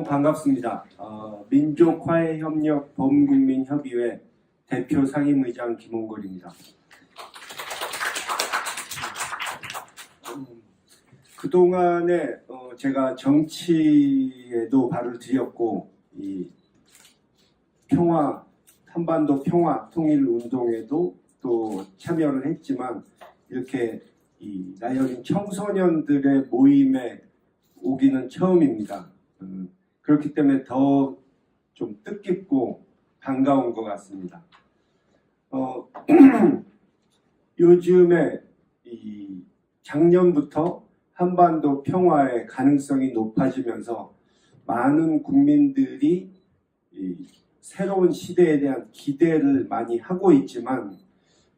반갑습니다. 민족화해협력 범국민협의회 대표 상임의장 김홍걸입니다. 그동안에 제가 정치에도 발을 들였고 이 한반도 평화 통일 운동에도 또 참여를 했지만 이렇게 이 나이 청소년들의 모임에 오기는 처음입니다. 그렇기 때문에 더 좀 뜻깊고 반가운 것 같습니다. 요즘에 이 작년부터 한반도 평화의 가능성이 높아지면서 많은 국민들이 이 새로운 시대에 대한 기대를 많이 하고 있지만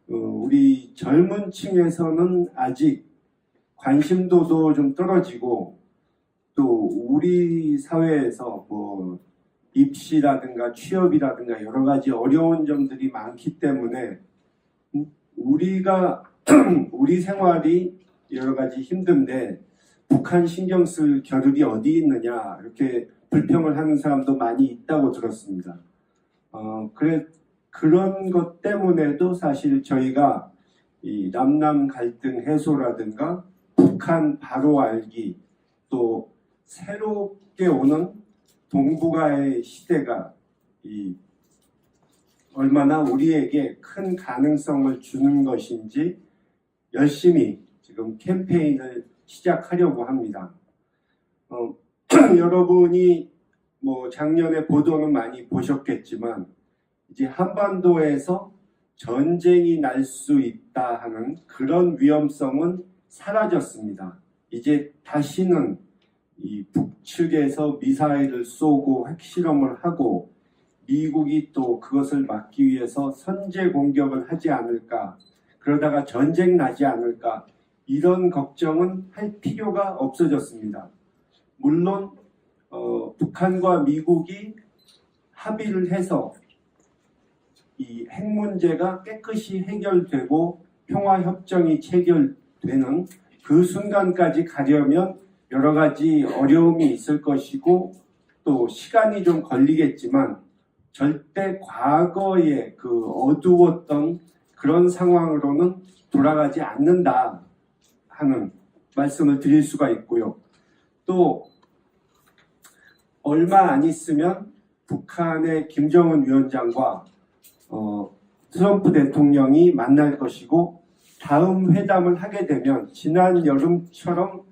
우리 젊은 층에서는 아직 관심도도 좀 떨어지고 또 우리 사회에서 뭐 입시라든가 취업이라든가 여러 가지 어려운 점들이 많기 때문에 우리 생활이 여러 가지 힘든데 북한 신경 쓸 겨를이 어디 있느냐 이렇게 불평을 하는 사람도 많이 있다고 들었습니다. 그런 것 때문에도 사실 저희가 이 남남 갈등 해소라든가 북한 바로 알기 또 새롭게 오는 동북아의 시대가 얼마나 우리에게 큰 가능성을 주는 것인지 열심히 지금 캠페인을 시작하려고 합니다. 여러분이 뭐 작년에 보도는 많이 보셨겠지만 이제 한반도에서 전쟁이 날 수 있다 하는 그런 위험성은 사라졌습니다. 이제 다시는 이 북측에서 미사일을 쏘고 핵실험을 하고 미국이 또 그것을 막기 위해서 선제 공격을 하지 않을까, 그러다가 전쟁 나지 않을까, 이런 걱정은 할 필요가 없어졌습니다. 물론 북한과 미국이 합의를 해서 이 핵 문제가 깨끗이 해결되고 평화협정이 체결되는 그 순간까지 가려면 여러 가지 어려움이 있을 것이고 또 시간이 좀 걸리겠지만 절대 과거의 그 어두웠던 그런 상황으로는 돌아가지 않는다 하는 말씀을 드릴 수가 있고요. 또 얼마 안 있으면 북한의 김정은 위원장과 트럼프 대통령이 만날 것이고 다음 회담을 하게 되면 지난 여름처럼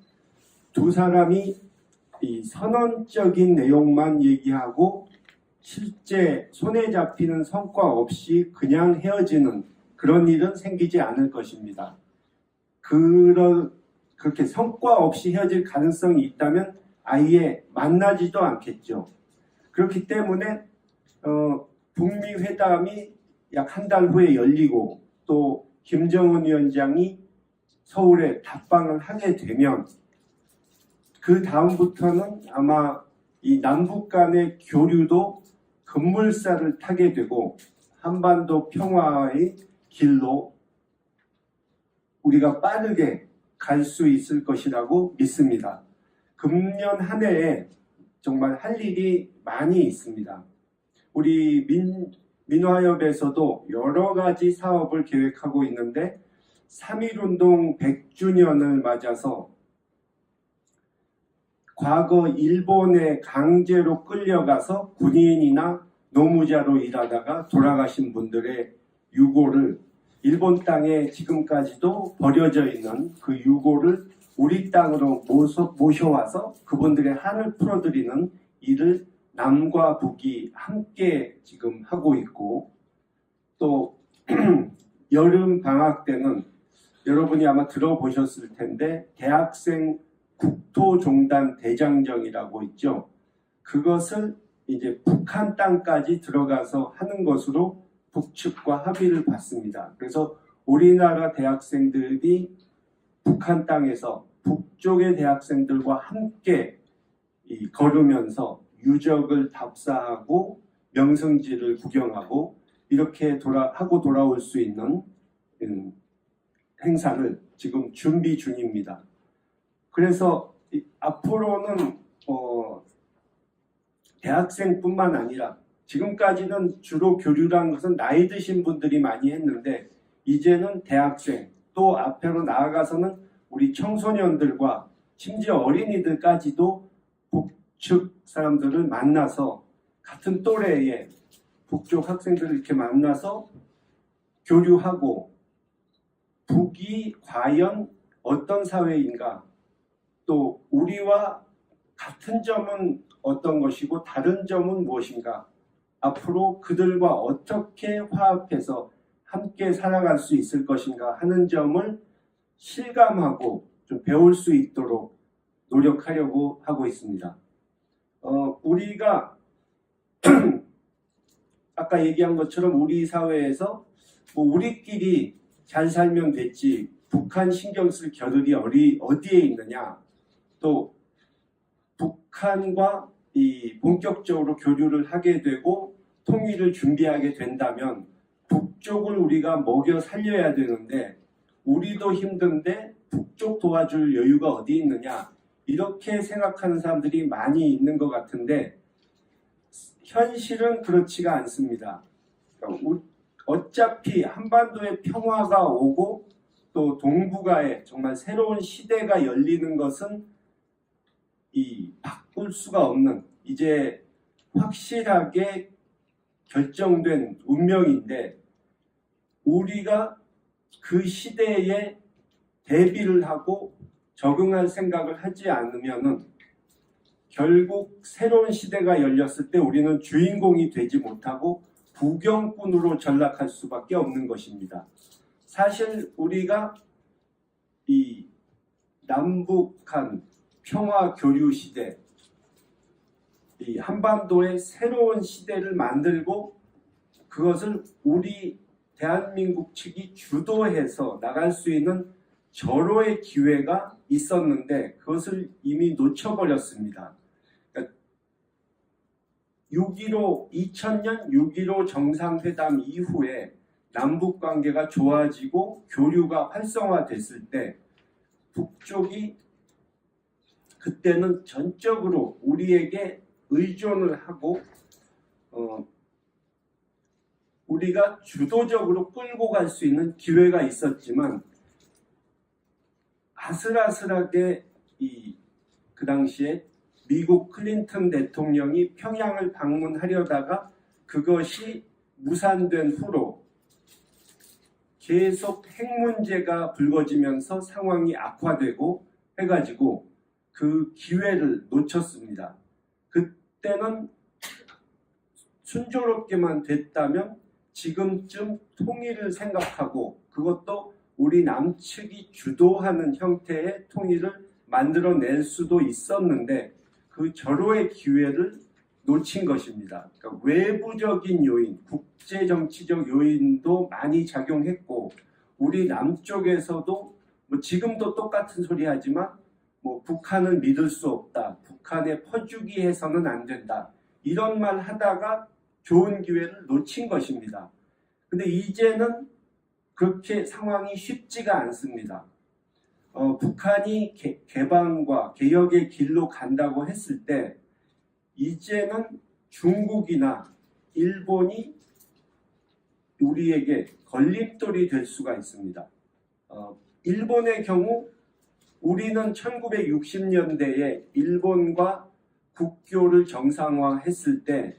두 사람이 이 선언적인 내용만 얘기하고 실제 손에 잡히는 성과 없이 그냥 헤어지는 그런 일은 생기지 않을 것입니다. 그렇게 성과 없이 헤어질 가능성이 있다면 아예 만나지도 않겠죠. 그렇기 때문에 북미 회담이 약 한 달 후에 열리고 또 김정은 위원장이 서울에 답방을 하게 되면 그 다음부터는 아마 이 남북 간의 교류도 급물살을 타게 되고 한반도 평화의 길로 우리가 빠르게 갈 수 있을 것이라고 믿습니다. 금년 한 해에 정말 할 일이 많이 있습니다. 우리 민화협에서도 여러 가지 사업을 계획하고 있는데 3.1운동 100주년을 맞아서 과거 일본에 강제로 끌려가서 군인이나 노무자로 일하다가 돌아가신 분들의 유고를 일본 땅에 지금까지도 버려져 있는 그 유고를 우리 땅으로 모셔와서 그분들의 한을 풀어드리는 일을 남과 북이 함께 지금 하고 있고 또 여름 방학 때는 여러분이 아마 들어보셨을 텐데 대학생 국토종단 대장정이라고 있죠. 그것을 이제 북한 땅까지 들어가서 하는 것으로 북측과 합의를 받습니다. 그래서 우리나라 대학생들이 북한 땅에서 북쪽의 대학생들과 함께 걸으면서 유적을 답사하고 명승지를 구경하고 이렇게 돌아올 수 있는 행사를 지금 준비 중입니다. 그래서 앞으로는 대학생뿐만 아니라 지금까지는 주로 교류란 것은 나이 드신 분들이 많이 했는데 이제는 대학생 또 앞으로 나아가서는 우리 청소년들과 심지어 어린이들까지도 북측 사람들을 만나서 같은 또래의 북쪽 학생들을 이렇게 만나서 교류하고 북이 과연 어떤 사회인가 또 우리와 같은 점은 어떤 것이고 다른 점은 무엇인가 앞으로 그들과 어떻게 화합해서 함께 살아갈 수 있을 것인가 하는 점을 실감하고 좀 배울 수 있도록 노력하려고 하고 있습니다. 우리가 아까 얘기한 것처럼 우리 사회에서 우리끼리 잘 살면 됐지 북한 신경 쓸 겨를이 어디에 있느냐 또 북한과 본격적으로 교류를 하게 되고 통일을 준비하게 된다면 북쪽을 우리가 먹여 살려야 되는데 우리도 힘든데 북쪽 도와줄 여유가 어디 있느냐 이렇게 생각하는 사람들이 많이 있는 것 같은데 현실은 그렇지가 않습니다. 어차피 한반도에 평화가 오고 또 동북아에 정말 새로운 시대가 열리는 것은 바꿀 수가 없는 이제 확실하게 결정된 운명인데 우리가 그 시대에 대비를 하고 적응할 생각을 하지 않으면은 결국 새로운 시대가 열렸을 때 우리는 주인공이 되지 못하고 구경꾼으로 전락할 수밖에 없는 것입니다. 사실 우리가 이 남북한 평화 교류 시대, 이 한반도의 새로운 시대를 만들고 그것을 우리 대한민국 측이 주도해서 나갈 수 있는 절호의 기회가 있었는데 그것을 이미 놓쳐버렸습니다. 그러니까 2000년 6.15 정상회담 이후에 남북 관계가 좋아지고 교류가 활성화됐을 때 북쪽이 그때는 전적으로 우리에게 의존을 하고 우리가 주도적으로 끌고 갈 수 있는 기회가 있었지만 아슬아슬하게 그 당시에 미국 클린턴 대통령이 평양을 방문하려다가 그것이 무산된 후로 계속 핵 문제가 불거지면서 상황이 악화되고 해가지고 그 기회를 놓쳤습니다. 그때는 순조롭게만 됐다면 지금쯤 통일을 생각하고 그것도 우리 남측이 주도하는 형태의 통일을 만들어낼 수도 있었는데 그 절호의 기회를 놓친 것입니다. 그러니까 외부적인 요인, 국제정치적 요인도 많이 작용했고 우리 남쪽에서도 지금도 똑같은 소리 하지만 북한을 믿을 수 없다. 북한에 퍼주기 해서는 안 된다. 이런 말 하다가 좋은 기회를 놓친 것입니다. 근데 이제는 그렇게 상황이 쉽지가 않습니다. 북한이 개방과 개혁의 길로 간다고 했을 때 이제는 중국이나 일본이 우리에게 걸림돌이 될 수가 있습니다. 일본의 경우 우리는 1960년대에 일본과 국교를 정상화했을 때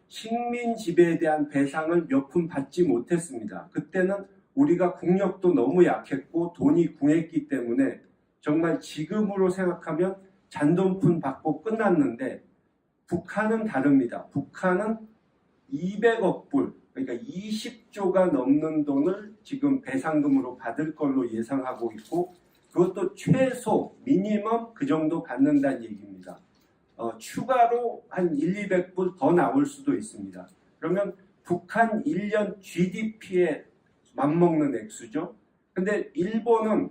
식민 지배에 대한 배상을 몇 푼 받지 못했습니다. 그때는 우리가 국력도 너무 약했고 돈이 궁했기 때문에 정말 지금으로 생각하면 잔돈푼 받고 끝났는데 북한은 다릅니다. 북한은 200억 불, 그러니까 20조가 넘는 돈을 지금 배상금으로 받을 걸로 예상하고 있고 그것도 최소 미니멈 그 정도 받는다는 얘기입니다. 추가로 한 200불 더 나올 수도 있습니다. 그러면 북한 1년 GDP에 맞먹는 액수죠. 근데 일본은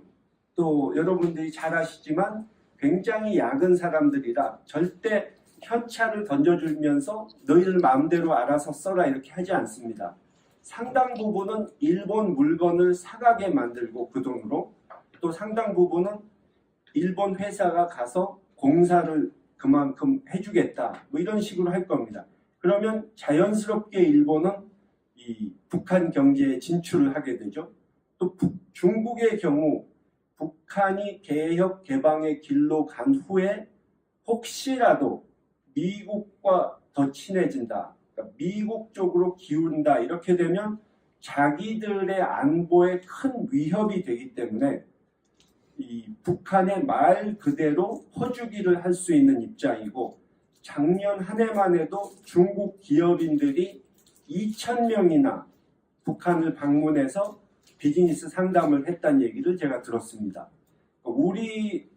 또 여러분들이 잘 아시지만 굉장히 약은 사람들이라 절대 현찰을 던져주면서 너희들 마음대로 알아서 써라 이렇게 하지 않습니다. 상당 부분은 일본 물건을 사가게 만들고 그 돈으로 또 상당 부분은 일본 회사가 가서 공사를 그만큼 해주겠다. 뭐 이런 식으로 할 겁니다. 그러면 자연스럽게 일본은 이 북한 경제에 진출을 하게 되죠. 또 중국의 경우 북한이 개혁 개방의 길로 간 후에 혹시라도 미국과 더 친해진다. 그러니까 미국 쪽으로 기운다. 이렇게 되면 자기들의 안보에 큰 위협이 되기 때문에 이 북한의 말 그대로 퍼주기를 할 수 있는 입장이고, 작년 한 해만 해도 중국 기업인들이 2,000명이나 북한을 방문해서 비즈니스 상담을 했다는 얘기를 제가 들었습니다. 우리는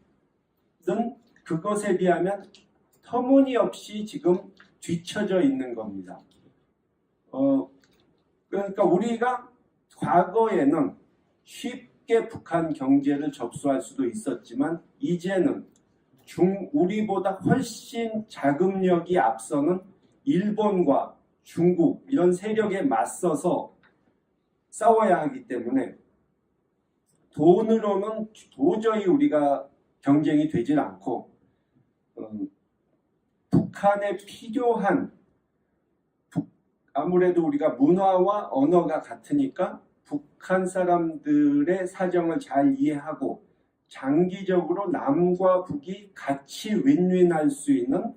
그것에 비하면 터무니없이 지금 뒤처져 있는 겁니다. 그러니까 우리가 과거에는 쉽게 북한 경제를 접수할 수도 있었지만 이제는 우리보다 훨씬 자금력이 앞서는 일본과 중국 이런 세력에 맞서서 싸워야 하기 때문에 돈으로는 도저히 우리가 경쟁이 되질 않고, 북한에 필요한 아무래도 우리가 문화와 언어가 같으니까 북한 사람들의 사정을 잘 이해하고 장기적으로 남과 북이 같이 윈윈할 수 있는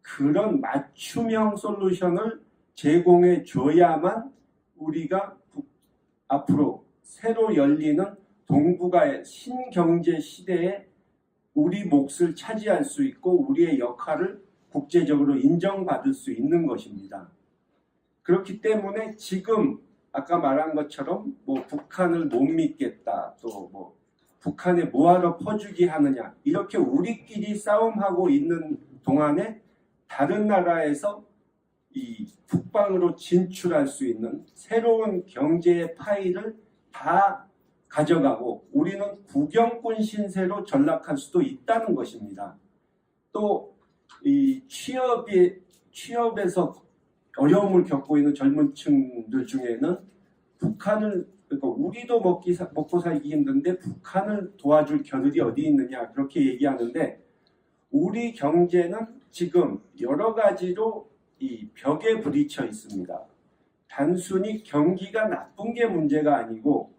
그런 맞춤형 솔루션을 제공해 줘야만 우리가 앞으로 새로 열리는 동북아의 신경제 시대에 우리 몫을 차지할 수 있고 우리의 역할을 국제적으로 인정받을 수 있는 것입니다. 그렇기 때문에 지금 아까 말한 것처럼 뭐 북한을 못 믿겠다, 또 뭐 북한에 뭐하러 퍼주기 하느냐, 이렇게 우리끼리 싸움하고 있는 동안에 다른 나라에서 이 북방으로 진출할 수 있는 새로운 경제의 파이를 다 가져가고 우리는 구경꾼 신세로 전락할 수도 있다는 것입니다. 또 이 취업에서 어려움을 겪고 있는 젊은 층들 중에는 북한을, 그러니까 우리도 먹고 살기 힘든데 북한을 도와줄 겨를이 어디 있느냐, 그렇게 얘기하는데, 우리 경제는 지금 여러 가지로 이 벽에 부딪혀 있습니다. 단순히 경기가 나쁜 게 문제가 아니고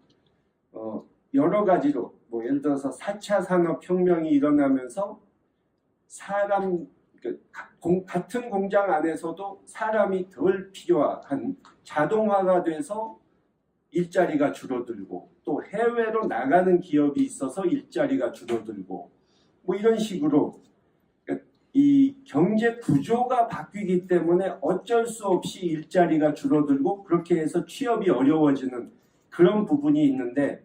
여러 가지로 뭐 예를 들어서 4차 산업혁명이 일어나면서 같은 공장 안에서도 사람이 덜 필요한 자동화가 돼서 일자리가 줄어들고, 또 해외로 나가는 기업이 있어서 일자리가 줄어들고, 뭐 이런 식으로 이 경제 구조가 바뀌기 때문에 어쩔 수 없이 일자리가 줄어들고 그렇게 해서 취업이 어려워지는 그런 부분이 있는데,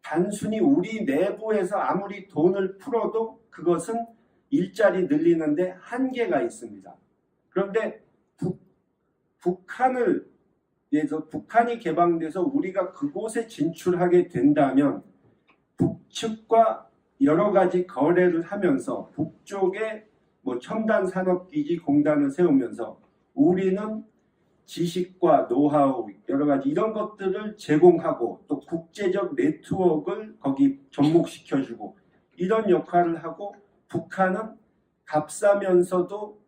단순히 우리 내부에서 아무리 돈을 풀어도 그것은 일자리 늘리는데 한계가 있습니다. 그런데 북한이 개방돼서 우리가 그곳에 진출하게 된다면 북측과 여러 가지 거래를 하면서 북쪽에 뭐 첨단 산업기지 공단을 세우면서 우리는 지식과 노하우 여러 가지 이런 것들을 제공하고 또 국제적 네트워크를 거기 접목시켜주고 이런 역할을 하고, 북한은 값싸면서도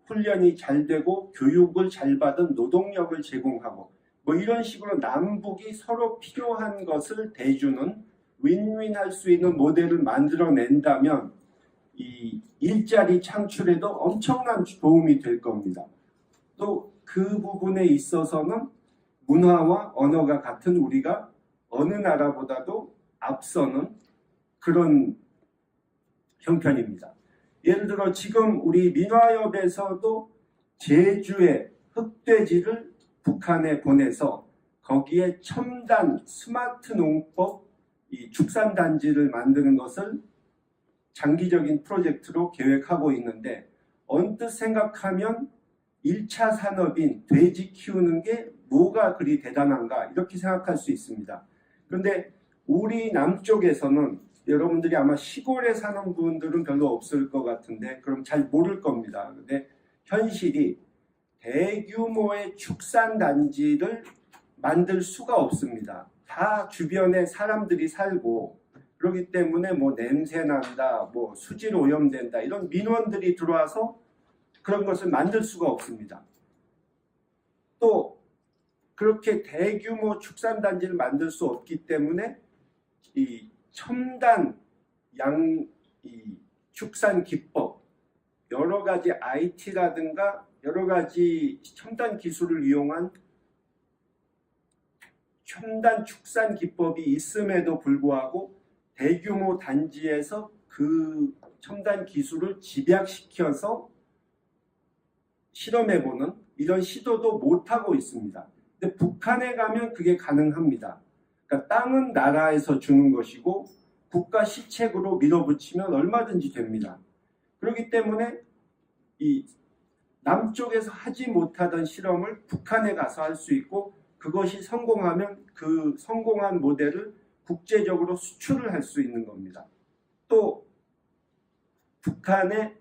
훈련이 잘 되고 교육을 잘 받은 노동력을 제공하고 뭐 이런 식으로 남북이 서로 필요한 것을 대주는 윈윈할 수 있는 모델을 만들어낸다면 이 일자리 창출에도 엄청난 도움이 될 겁니다. 또 그 부분에 있어서는 문화와 언어가 같은 우리가 어느 나라보다도 앞서는 그런 형편입니다. 예를 들어 지금 우리 민화협에서도 제주의 흑돼지를 북한에 보내서 거기에 첨단 스마트 농법 이 축산단지를 만드는 것을 장기적인 프로젝트로 계획하고 있는데, 언뜻 생각하면 1차 산업인 돼지 키우는 게 뭐가 그리 대단한가 이렇게 생각할 수 있습니다. 그런데 우리 남쪽에서는 여러분들이 아마 시골에 사는 분들은 별로 없을 것 같은데 그럼 잘 모를 겁니다. 근데 현실이 대규모의 축산단지를 만들 수가 없습니다. 다 주변에 사람들이 살고 그렇기 때문에 뭐 냄새 난다, 뭐 수질 오염된다 이런 민원들이 들어와서 그런 것을 만들 수가 없습니다. 또 그렇게 대규모 축산단지를 만들 수 없기 때문에 이 첨단 이 축산 기법, 여러 가지 IT라든가 여러 가지 첨단 기술을 이용한 첨단 축산 기법이 있음에도 불구하고 대규모 단지에서 그 첨단 기술을 집약시켜서 실험해보는 이런 시도도 못하고 있습니다. 근데 북한에 가면 그게 가능합니다. 그러니까 땅은 나라에서 주는 것이고 국가 시책으로 밀어붙이면 얼마든지 됩니다. 그렇기 때문에 이 남쪽에서 하지 못하던 실험을 북한에 가서 할 수 있고 그것이 성공하면 그 성공한 모델을 국제적으로 수출을 할 수 있는 겁니다. 또 북한에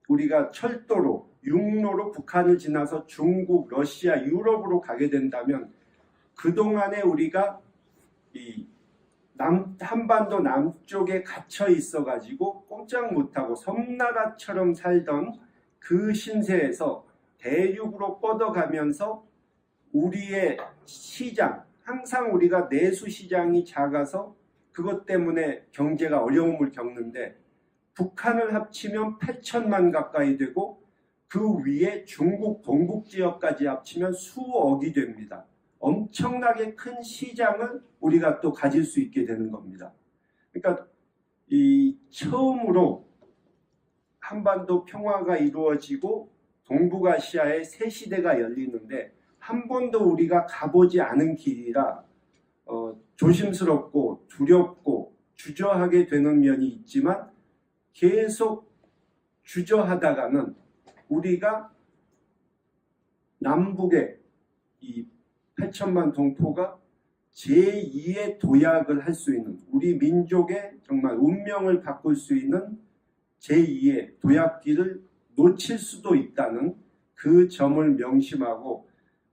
우리가 철도로 육로로 북한을 지나서 중국, 러시아, 유럽으로 가게 된다면 그동안에 우리가 이 한반도 남쪽에 갇혀 있어 가지고 꼼짝 못하고 섬나라처럼 살던 그 신세에서 대륙으로 뻗어가면서 우리의 시장, 항상 우리가 내수 시장이 작아서 그것 때문에 경제가 어려움을 겪는데 북한을 합치면 8천만 가까이 되고 그 위에 중국 동북 지역까지 합치면 수억이 됩니다. 엄청나게 큰 시장을 우리가 또 가질 수 있게 되는 겁니다. 그러니까 이 처음으로 한반도 평화가 이루어지고 동북아시아의 새 시대가 열리는데 한 번도 우리가 가보지 않은 길이라 조심스럽고 두렵고 주저하게 되는 면이 있지만 계속 주저하다가는 우리가 남북의 이 8천만 동포가 제2의 도약을 할 수 있는 우리 민족의 정말 운명을 바꿀 수 있는 제2의 도약기를 놓칠 수도 있다는 그 점을 명심하고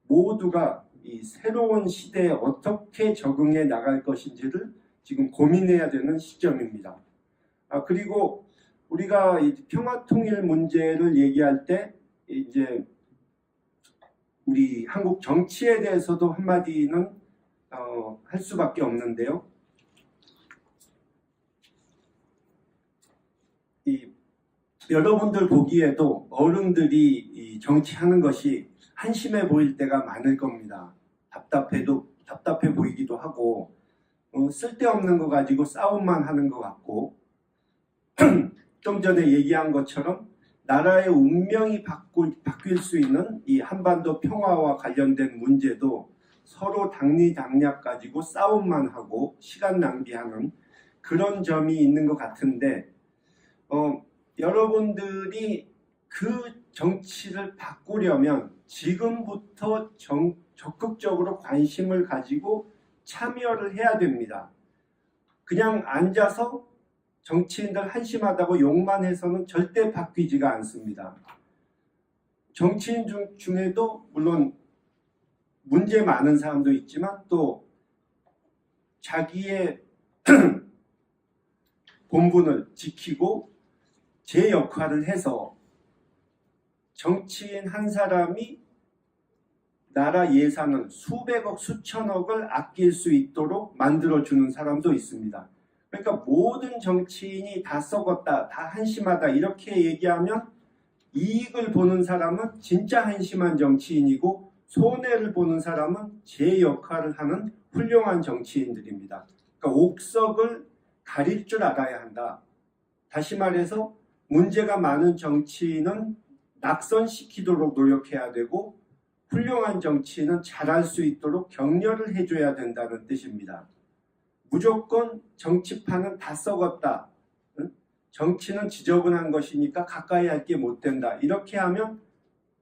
모두가 이 새로운 시대에 어떻게 적응해 나갈 것인지를 지금 고민해야 되는 시점입니다. 그리고 우리가 이 평화통일 문제를 얘기할 때 이제 우리 한국 정치에 대해서도 한마디는 할 수밖에 없는데요. 여러분들 보기에도 어른들이 이 정치하는 것이 한심해 보일 때가 많을 겁니다. 답답해 보이기도 하고 쓸데없는 거 가지고 싸움만 하는 것 같고 좀 전에 얘기한 것처럼 나라의 운명이 바뀔 수 있는 이 한반도 평화와 관련된 문제도 서로 당리당략 가지고 싸움만 하고 시간 낭비하는 그런 점이 있는 것 같은데 여러분들이 그 정치를 바꾸려면 지금부터 적극적으로 관심을 가지고 참여를 해야 됩니다. 그냥 앉아서 정치인들 한심하다고 욕만 해서는 절대 바뀌지가 않습니다. 정치인 중에도 물론 문제 많은 사람도 있지만 또 자기의 본분을 지키고 제 역할을 해서 정치인 한 사람이 나라 예산을 수백억, 수천억을 아낄 수 있도록 만들어주는 사람도 있습니다. 그러니까 모든 정치인이 다 썩었다, 다 한심하다 이렇게 얘기하면 이익을 보는 사람은 진짜 한심한 정치인이고 손해를 보는 사람은 제 역할을 하는 훌륭한 정치인들입니다. 그러니까 옥석을 가릴 줄 알아야 한다. 다시 말해서 문제가 많은 정치인은 낙선시키도록 노력해야 되고 훌륭한 정치인은 잘할 수 있도록 격려를 해줘야 된다는 뜻입니다. 무조건 정치판은 다 썩었다. 정치는 지저분한 것이니까 가까이 할 게 못 된다. 이렇게 하면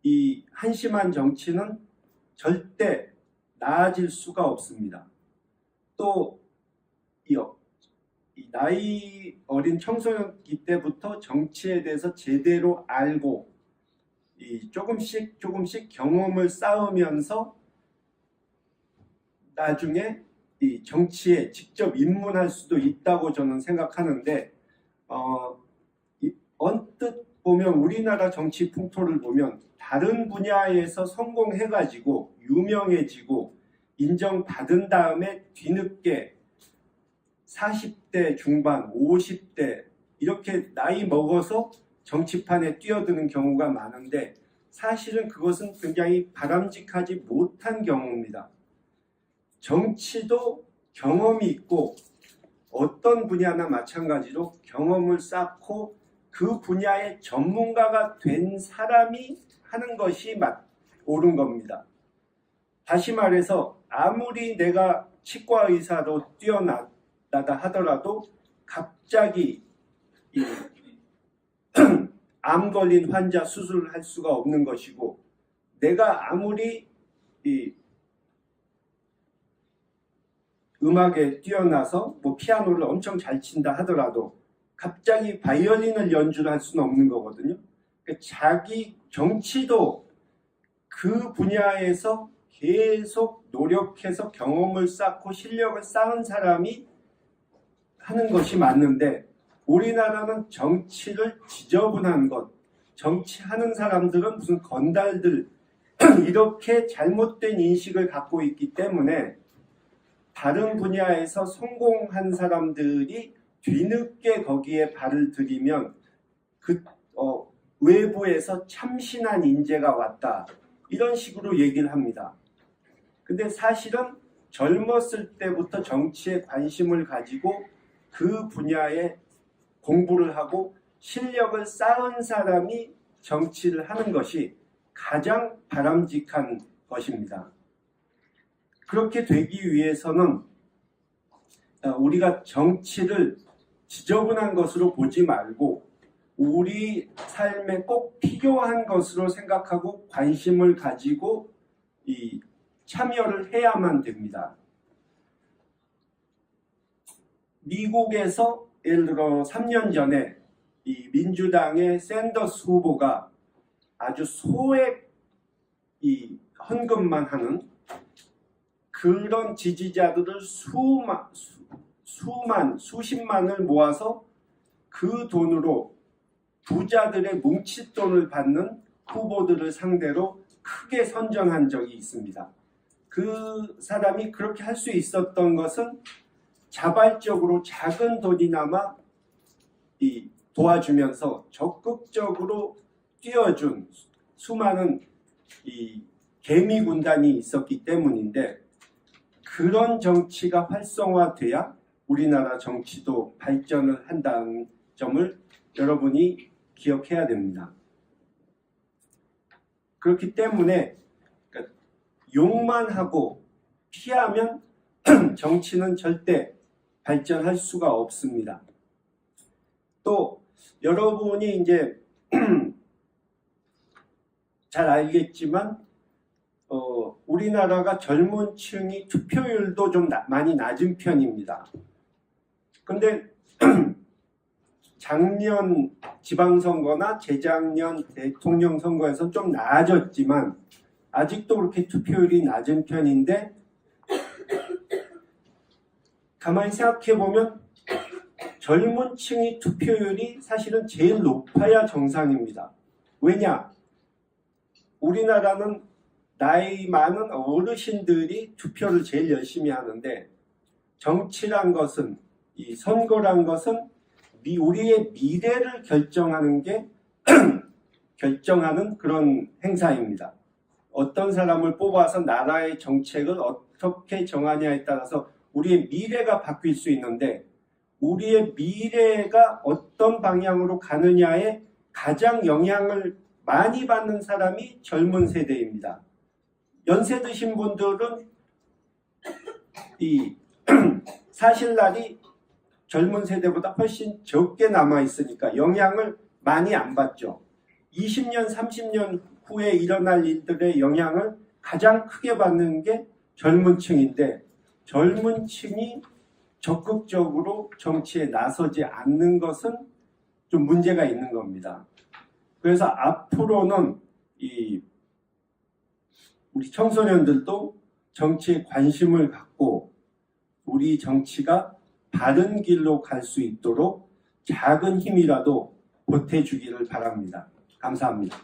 이 한심한 정치는 절대 나아질 수가 없습니다. 또 이 나이 어린 청소년기 때부터 정치에 대해서 제대로 알고 조금씩 경험을 쌓으면서 나중에 이 정치에 직접 입문할 수도 있다고 저는 생각하는데 언뜻 보면 우리나라 정치 풍토를 보면 다른 분야에서 성공해가지고 유명해지고 인정받은 다음에 뒤늦게 40대 중반, 50대 이렇게 나이 먹어서 정치판에 뛰어드는 경우가 많은데 사실은 그것은 굉장히 바람직하지 못한 경우입니다. 정치도 경험이 있고 어떤 분야나 마찬가지로 경험을 쌓고 그 분야의 전문가가 된 사람이 하는 것이 옳은 겁니다. 다시 말해서 아무리 내가 치과 의사로 뛰어나다 하더라도 갑자기 암 걸린 환자 수술을 할 수가 없는 것이고 내가 아무리 음악에 뛰어나서 피아노를 엄청 잘 친다 하더라도 갑자기 바이올린을 연주를 할 수는 없는 거거든요. 그러니까 자기 정치도 그 분야에서 계속 노력해서 경험을 쌓고 실력을 쌓은 사람이 하는 것이 맞는데 우리나라는 정치를 지저분한 것, 정치하는 사람들은 무슨 건달들 이렇게 잘못된 인식을 갖고 있기 때문에 다른 분야에서 성공한 사람들이 뒤늦게 거기에 발을 들이면 외부에서 참신한 인재가 왔다 이런 식으로 얘기를 합니다. 근데 사실은 젊었을 때부터 정치에 관심을 가지고 그 분야에 공부를 하고 실력을 쌓은 사람이 정치를 하는 것이 가장 바람직한 것입니다. 그렇게 되기 위해서는 우리가 정치를 지저분한 것으로 보지 말고 우리 삶에 꼭 필요한 것으로 생각하고 관심을 가지고 참여를 해야만 됩니다. 미국에서 예를 들어 3년 전에 이 민주당의 샌더스 후보가 아주 소액 헌금만 하는 그런 지지자들을 수십만을 모아서 그 돈으로 부자들의 뭉칫돈을 받는 후보들을 상대로 크게 선전한 적이 있습니다. 그 사람이 그렇게 할 수 있었던 것은 자발적으로 작은 돈이나마 도와주면서 적극적으로 뛰어준 수많은 개미 군단이 있었기 때문인데 그런 정치가 활성화돼야 우리나라 정치도 발전을 한다는 점을 여러분이 기억해야 됩니다. 그렇기 때문에 욕만 하고 피하면 정치는 절대 발전할 수가 없습니다. 또 여러분이 이제 잘 알겠지만 우리나라가 젊은 층이 투표율도 좀 많이 낮은 편입니다. 근데 작년 지방선거나 재작년 대통령 선거에서 좀 나아졌지만 아직도 그렇게 투표율이 낮은 편인데 가만히 생각해보면 젊은 층의 투표율이 사실은 제일 높아야 정상입니다. 왜냐? 우리나라는 나이 많은 어르신들이 투표를 제일 열심히 하는데 정치란 것은 이 선거란 것은 우리의 미래를 결정하는 그런 행사입니다. 어떤 사람을 뽑아서 나라의 정책을 어떻게 정하냐에 따라서 우리의 미래가 바뀔 수 있는데 우리의 미래가 어떤 방향으로 가느냐에 가장 영향을 많이 받는 사람이 젊은 세대입니다. 연세 드신 분들은 사실날이 젊은 세대보다 훨씬 적게 남아있으니까 영향을 많이 안 받죠. 20년, 30년 후에 일어날 일들의 영향을 가장 크게 받는 게 젊은 층인데 젊은 층이 적극적으로 정치에 나서지 않는 것은 좀 문제가 있는 겁니다. 그래서 앞으로는 우리 청소년들도 정치에 관심을 갖고 우리 정치가 바른 길로 갈 수 있도록 작은 힘이라도 보태주기를 바랍니다. 감사합니다.